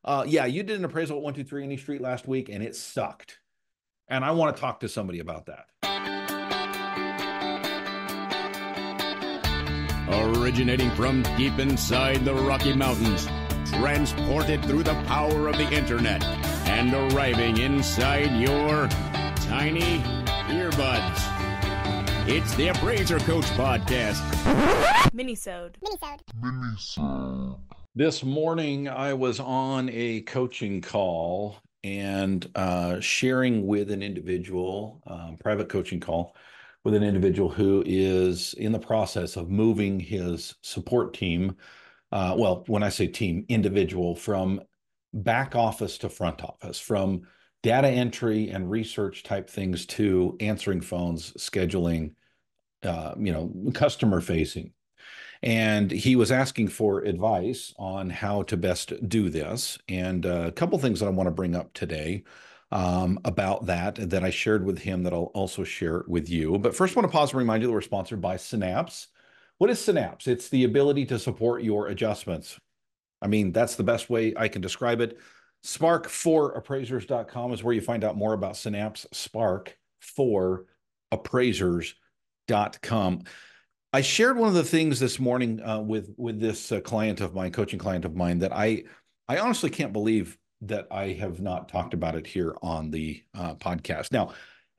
Yeah, you did an appraisal at 123 Any Street last week, and it sucked. And I want to talk to somebody about that. Originating from deep inside the Rocky Mountains, transported through the power of the internet, and arriving inside your tiny earbuds. It's the Appraiser Coach Podcast. Minisode. This morning, I was on a coaching call and sharing with an individual, private coaching call with an individual who is in the process of moving his support team. Well, when I say team, individual, from back office to front office, from data entry and research type things to answering phones, scheduling, customer facing. And he was asking for advice on how to best do this. And a couple things that I want to bring up today about that I shared with him that I'll also share with you. But first, I want to pause and remind you that we're sponsored by Synapse. What is Synapse? It's the ability to support your adjustments. I mean, that's the best way I can describe it. Spark4appraisers.com is where you find out more about Synapse. Spark4appraisers.com. I shared one of the things this morning with this client of mine, coaching client of mine, that I honestly can't believe that I have not talked about it here on the podcast. Now,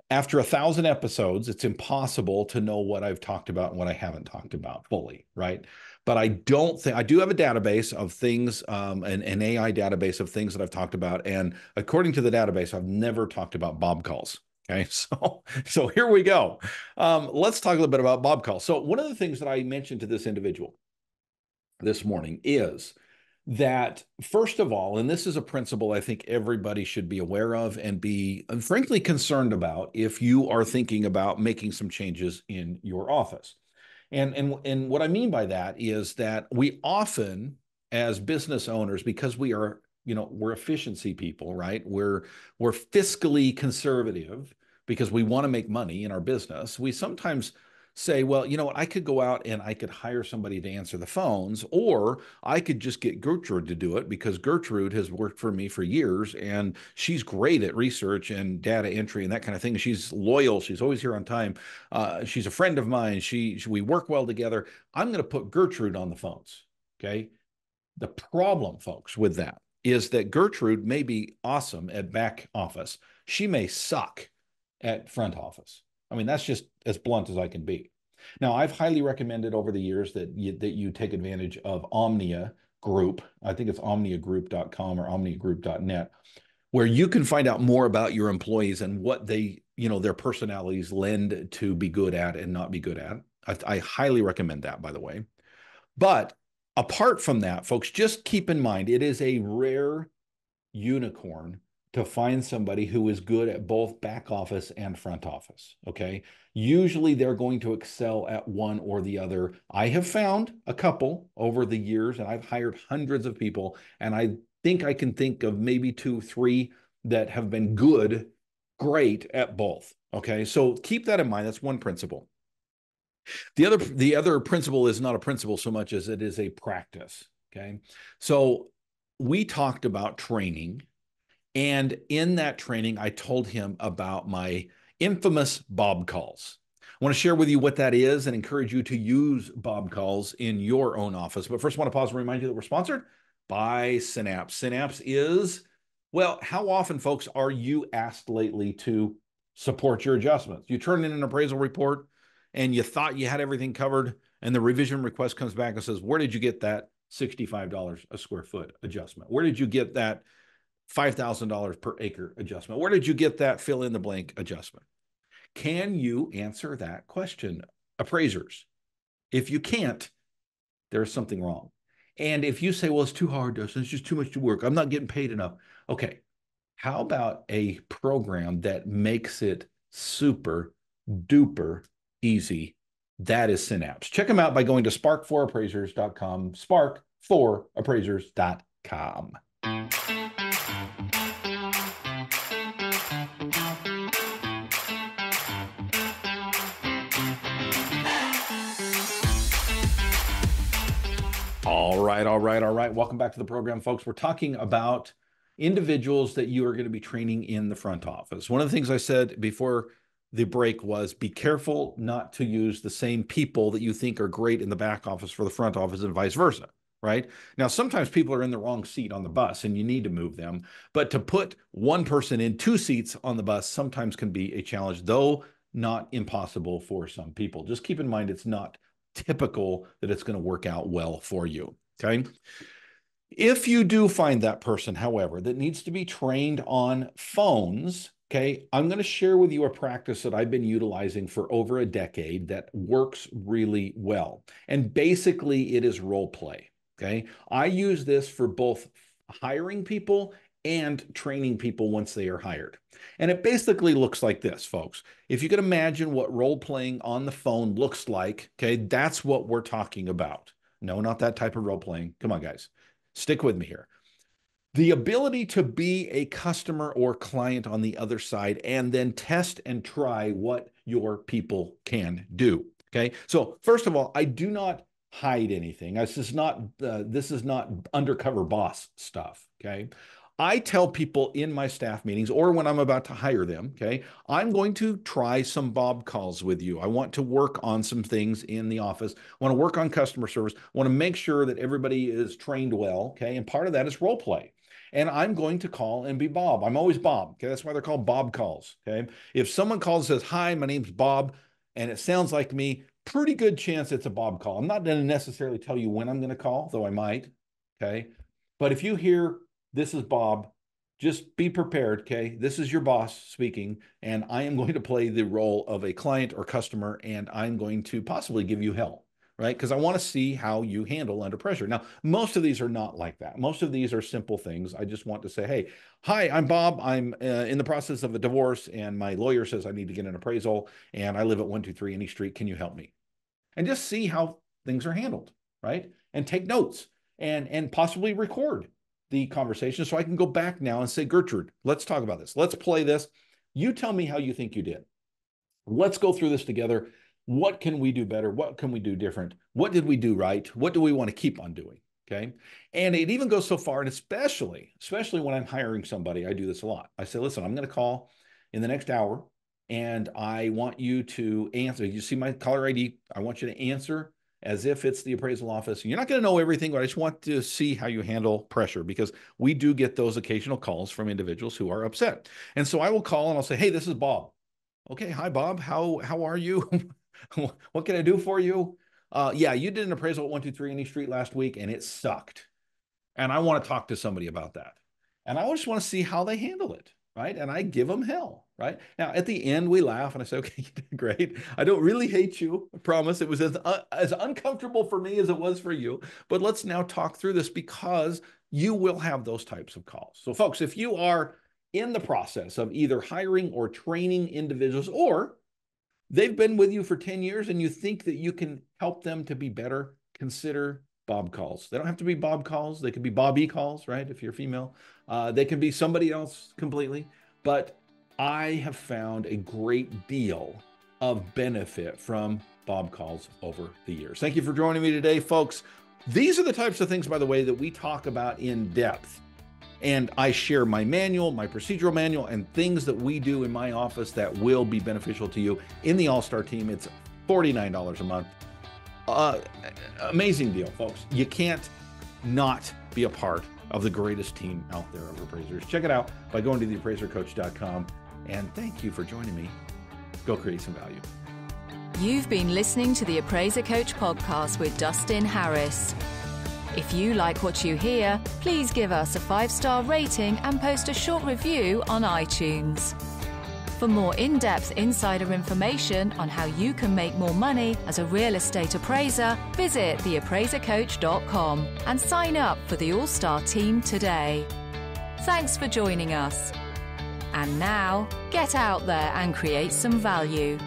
after 1,000 episodes, it's impossible to know what I've talked about and what I haven't talked about fully, right? But I don't think, I do have a database of things, an AI database of things that I've talked about. And according to the database, I've never talked about Bob calls. Okay, so here we go. Let's talk a little bit about Bob calls. So one of the things that I mentioned to this individual this morning is that, first of all, and this is a principle I think everybody should be aware of and be frankly concerned about if you are thinking about making some changes in your office. And what I mean by that is that we often, as business owners, because we are, we're efficiency people, right? We're fiscally conservative because we want to make money in our business. We sometimes say, well, you know what, I could go out and I could hire somebody to answer the phones, or I could just get Gertrude to do it because Gertrude has worked for me for years and she's great at research and data entry and that kind of thing. She's loyal. She's always here on time. She's a friend of mine. We work well together. I'm going to put Gertrude on the phones. Okay. The problem, folks, with that is that Gertrude may be awesome at back office. She may suck at front office. I mean, that's just as blunt as I can be. Now, I've highly recommended over the years that you take advantage of Omnia Group. I think it's omniagroup.com or omniagroup.net, where you can find out more about your employees and what they, their personalities lend to be good at and not be good at. I highly recommend that, by the way. But apart from that, folks, just keep in mind, it is a rare unicorn to find somebody who is good at both back office and front office, okay? Usually they're going to excel at one or the other. I have found a couple over the years, and I've hired hundreds of people, and I think I can think of maybe 2, 3 that have been great at both, okay? So keep that in mind. That's one principle. The other principle is not a principle so much as it is a practice, okay? So we talked about training, and in that training, I told him about my infamous Bob calls. I want to share with you what that is and encourage you to use Bob calls in your own office. But first, I want to pause and remind you that we're sponsored by Synapse. Synapse is, well, how often, folks, are you asked lately to support your adjustments? You turn in an appraisal report and you thought you had everything covered, and the revision request comes back and says, where did you get that $65 a square foot adjustment? Where did you get that $5,000 per acre adjustment? Where did you get that fill in the blank adjustment? Can you answer that question, appraisers? If you can't, there's something wrong. And if you say, well, it's too hard, Dustin, it's just too much to work, I'm not getting paid enough. Okay, how about a program that makes it super duper easy? That is Synapse. Check them out by going to spark4appraisers.com, spark4appraisers.com. All right, all right, all right. Welcome back to the program, folks. We're talking about individuals that you are going to be training in the front office. One of the things I said before the break was be careful not to use the same people that you think are great in the back office for the front office and vice versa, right? Now, sometimes people are in the wrong seat on the bus and you need to move them, but to put one person in two seats on the bus sometimes can be a challenge, though not impossible for some people. Just keep in mind, it's not typical that it's going to work out well for you. Okay. If you do find that person, however, that needs to be trained on phones, okay, I'm going to share with you a practice that I've been utilizing for over a decade that works really well. And basically, it is role play. Okay. I use this for both hiring people and training people once they are hired. And it basically looks like this, folks. If you can imagine what role playing on the phone looks like, okay, that's what we're talking about. No, not that type of role playing. Come on, guys. Stick with me here. The ability to be a customer or client on the other side and then test and try what your people can do. Okay. So first of all, I do not hide anything. This is not undercover boss stuff. Okay. I tell people in my staff meetings or when I'm about to hire them, okay, I'm going to try some Bob calls with you. I want to work on some things in the office. I want to work on customer service. I want to make sure that everybody is trained well, okay? And part of that is role play. And I'm going to call and be Bob. I'm always Bob, okay? That's why they're called Bob calls, okay? If someone calls and says, hi, my name's Bob, and it sounds like me, pretty good chance it's a Bob call. I'm not going to necessarily tell you when I'm going to call, though I might, okay? But if you hear, this is Bob, just be prepared, okay? This is your boss speaking, and I am going to play the role of a client or customer, and I'm going to possibly give you hell, right? Because I want to see how you handle under pressure. Now, most of these are not like that. Most of these are simple things. I just want to say, hey, hi, I'm Bob. I'm in the process of a divorce, and my lawyer says I need to get an appraisal, and I live at 123 Any Street. Can you help me? And just see how things are handled, right? And take notes and possibly record the conversation so I can go back now and say, Gertrude, let's talk about this. Let's play this. You tell me how you think you did. Let's go through this together. What can we do better? What can we do different? What did we do right? What do we want to keep on doing? Okay. And it even goes so far, and especially when I'm hiring somebody, I do this a lot. I say, listen, I'm going to call in the next hour and I want you to answer. You see my caller ID. I want you to answer as if it's the appraisal office. You're not going to know everything, but I just want to see how you handle pressure, because we do get those occasional calls from individuals who are upset. And so I will call and I'll say, hey, this is Bob. Okay. Hi, Bob. How are you? What can I do for you? Yeah, you did an appraisal at 123 Any Street last week and it sucked. And I want to talk to somebody about that. And I just want to see how they handle it. Right. And I give them hell. Right. Now, at the end, we laugh and I say, okay, you did great. I don't really hate you. I promise. It was as uncomfortable for me as it was for you. But let's now talk through this, because you will have those types of calls. So, folks, if you are in the process of either hiring or training individuals, or they've been with you for 10 years and you think that you can help them to be better, consider Bob calls. They don't have to be Bob calls. They could be Bobby calls, right? If you're female, they can be somebody else completely. But I have found a great deal of benefit from Bob calls over the years. Thank you for joining me today, folks. These are the types of things, by the way, that we talk about in depth. And I share my manual, my procedural manual, and things that we do in my office that will be beneficial to you in the All-Star team. It's $49 a month. Amazing deal, folks. You can't not be a part of the greatest team out there of appraisers. Check it out by going to theappraisercoach.com. And thank you for joining me. Go create some value. You've been listening to the Appraiser Coach podcast with Dustin Harris. If you like what you hear, please give us a 5-star rating and post a short review on iTunes. For more in-depth insider information on how you can make more money as a real estate appraiser, visit theappraisercoach.com and sign up for the All-Star team today. Thanks for joining us. And now, get out there and create some value.